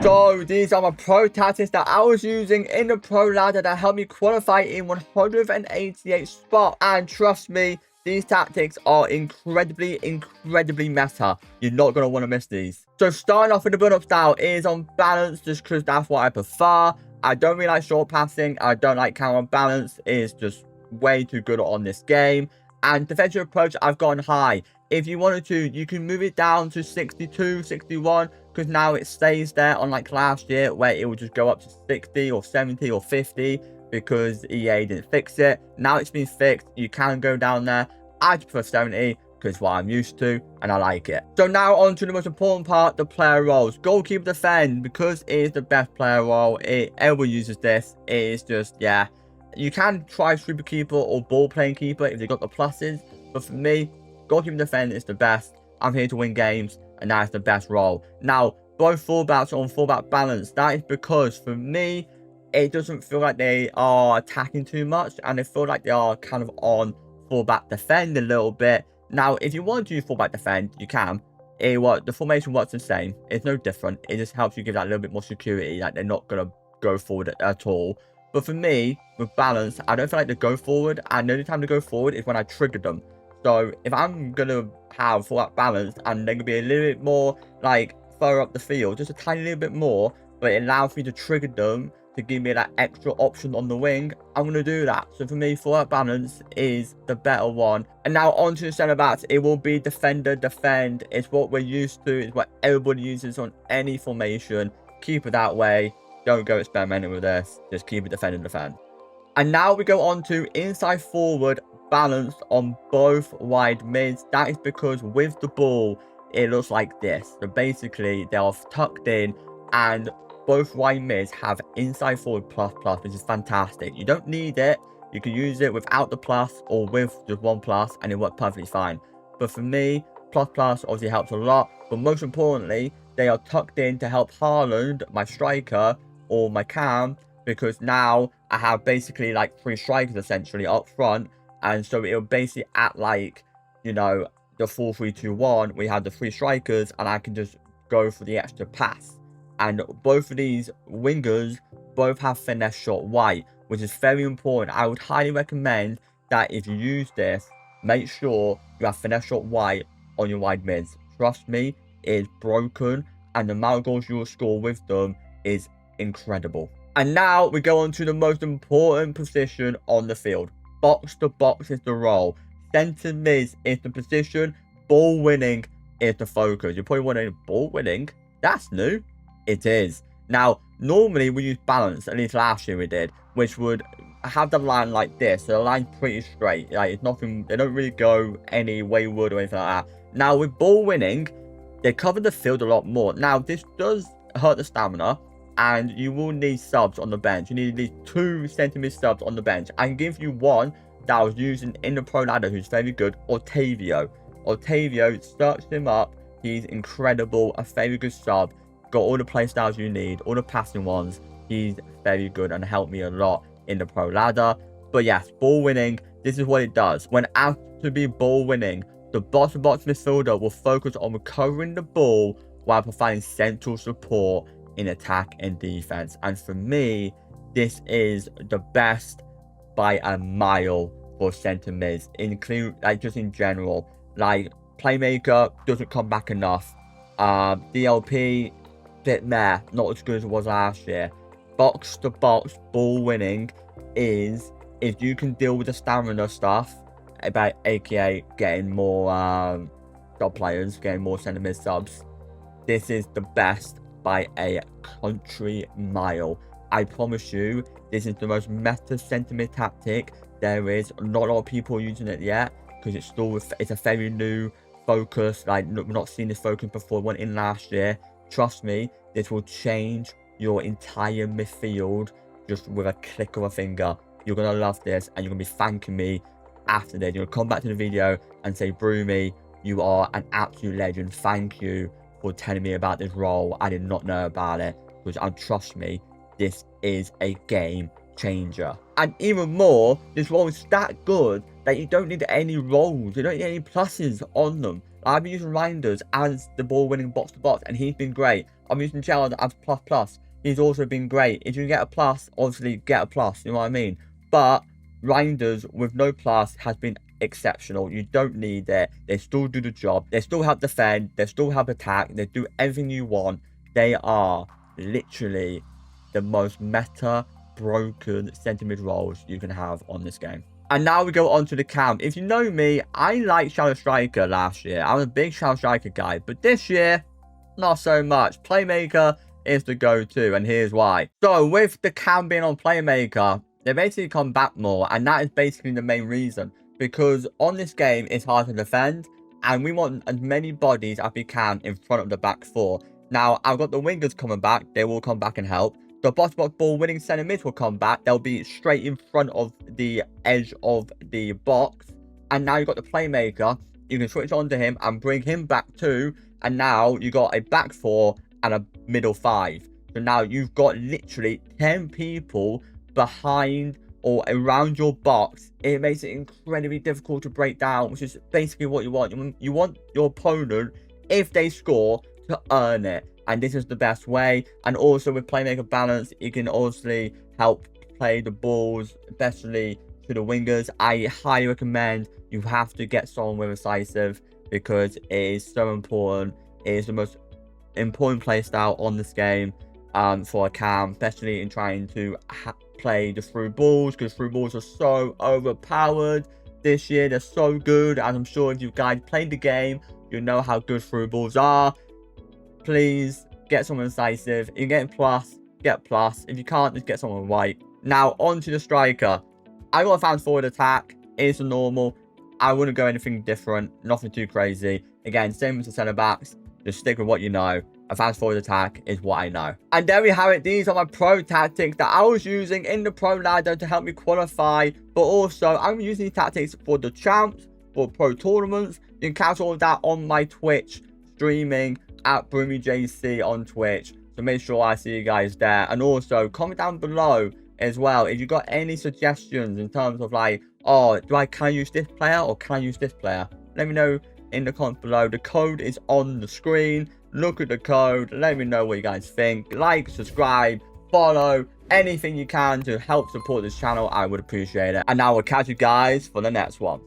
So these are my pro tactics that I was using in the pro ladder that helped me qualify in 188 spot. And trust me, these tactics are incredibly meta. You're not going to want to miss these. So starting off with the build-up style is on balance, just because that's what I prefer. I don't really like short passing. I don't like counter balance. It's just way too good on this game. And defensive approach, I've gone high. If you wanted to, you can move it down to 62, 61, because now it stays there, unlike last year where it would just go up to 60 or 70 or 50 because EA didn't fix it. Now it's been fixed. You can go down there. I prefer 70 because it's what I'm used to and I like it. So now on to the most important part, the player roles. Goalkeeper defend, because it is the best player role. Everyone uses this. It is just, yeah. You can try sweeper keeper or ball playing keeper if you've got the pluses, but for me, goalkeeper defend is the best. I'm here to win games, and that is the best role. Now, both fullbacks are on fullback balance. That is because, for me, it doesn't feel like they are attacking too much, and they feel like they are kind of on fullback defend a little bit. Now, if you want to use fullback defend, you can. The formation works the same. It's no different. It just helps you give that little bit more security, that they're not going to go forward at all. But for me, with balance, I don't feel like they go forward, and the only time they go forward is when I trigger them. So if I'm going to have full balance and they're going to be a little bit more like further up the field, just a tiny little bit more, but it allows me to trigger them to give me that extra option on the wing, I'm going to do that. So for me, full balance is the better one. And now on to the centre backs, it will be defender, defend. It's what we're used to. It's what everybody uses on any formation. Keep it that way. Don't go experimenting with this. Just keep it defend and defend. And now we go on to inside forward balance on both wide mids. That is because with the ball, it looks like this. So basically, they are tucked in, and both wide mids have inside forward plus, which is fantastic. You don't need it. You can use it without the plus or with just one plus, and it works perfectly fine. But for me, plus obviously helps a lot. But most importantly, they are tucked in to help Haaland, my striker, or my cam, because now I have basically like 3 strikers essentially up front. And so it'll basically act like, you know, the 4-3-2-1. We have the 3 strikers, and I can just go for the extra pass. And both of these wingers both have finesse shot white, which is very important. I would highly recommend that if you use this, make sure you have finesse shot white on your wide mids. Trust me, it is broken, and the amount of goals you will score with them is incredible. And now we go on to the most important position on the field. Box to box is the role. Centre mid is the position. Ball winning is the focus. You're probably wondering, ball winning? That's new. It is. Now, normally we use balance, at least last year we did, which would have the line like this. So the line's pretty straight. Like, it's nothing, they don't really go any wayward or anything like that. Now, with ball winning, they cover the field a lot more. Now, this does hurt the stamina, and you will need subs on the bench. You need at least 2 centre subs on the bench. I can give you one that I was using in the pro ladder who's very good, Otavio. Otavio, search him up. He's incredible, a very good sub. Got all the play styles you need, all the passing ones. He's very good and helped me a lot in the pro ladder. But yes, ball winning, this is what it does. When asked to be ball winning, the box-to-box midfielder will focus on recovering the ball while providing central support in attack and defense. And for me, this is the best by a mile for centre mids, include like just in general. Like, playmaker doesn't come back enough. DLP, bit meh, not as good as it was last year. Box to box ball winning is, if you can deal with the stamina stuff, about aka getting more sub players, getting more centre mid subs, this is the best by a country mile. I promise you, this is the most meta centre mid tactic there is. Not a lot of people using it yet, because it's a very new focus. Like, we've not seen this focus before. It went in last year. Trust me, this will change your entire midfield just with a click of a finger. You're gonna love this, and you're gonna be thanking me after this. You're gonna come back to the video and say, Broomy, you are an absolute legend. Thank you for telling me about this role. I did not know about it. Because trust me, this is a game changer. And even more, this role is that good that you don't need any rolls. You don't need any pluses on them. I've been using Reinders as the ball winning box to box, and he's been great. I'm using Gerald as plus. He's also been great. If you can get a plus, obviously get a plus, you know what I mean? But Reinders with no plus has been exceptional. You don't need it. They still do the job. They still help defend. They still help attack. They do everything you want. They are literally the most meta broken centre mid roles you can have on this game. And now we go on to the cam. If you know me, I liked Shadow Striker last year. I was a big Shadow Striker guy, but this year, not so much. Playmaker is the go-to, and here's why. So with the cam being on Playmaker, they basically come back more, and that is basically the main reason. Because on this game, it's hard to defend, and we want as many bodies as we can in front of the back four. Now, I've got the wingers coming back. They will come back and help. The box-to-box ball-winning centre mids will come back. They'll be straight in front of the edge of the box. And now you've got the playmaker. You can switch on to him and bring him back too. And now you got a back four and a middle five. So now you've got literally 10 people behind or around your box. It makes it incredibly difficult to break down, which is basically what you want. You want your opponent, if they score, to earn it. And this is the best way. And also with playmaker balance, you can also help play the balls, especially to the wingers. I highly recommend you have to get someone with decisive, because it is so important. It is the most important playstyle on this game for a cam, especially in trying to play the through balls, because through balls are so overpowered this year. They're so good, and I'm sure if you guys played the game, you know how good through balls are. Please get someone decisive. If you get plus, get plus. If you can't, just get someone white. Now on to the striker. I got a fans forward attack. It's normal. I wouldn't go anything different, nothing too crazy. Again, same as the centre backs. Just stick with what you know. A fast forward attack is what I know. And there we have it. These are my pro tactics that I was using in the pro ladder to help me qualify. But also, I'm using these tactics for the champs, for pro tournaments. You can catch all of that on my Twitch streaming at BroomyJC on Twitch. So make sure I see you guys there. And also, comment down below as well if you got any suggestions in terms of like, oh, can I use this player or can I use this player? Let me know in the comments below. The code is on the screen. Look at the code. Let me know what you guys think. Like, subscribe, follow, anything you can to help support this channel. I would appreciate it. And now we'll catch you guys for the next one.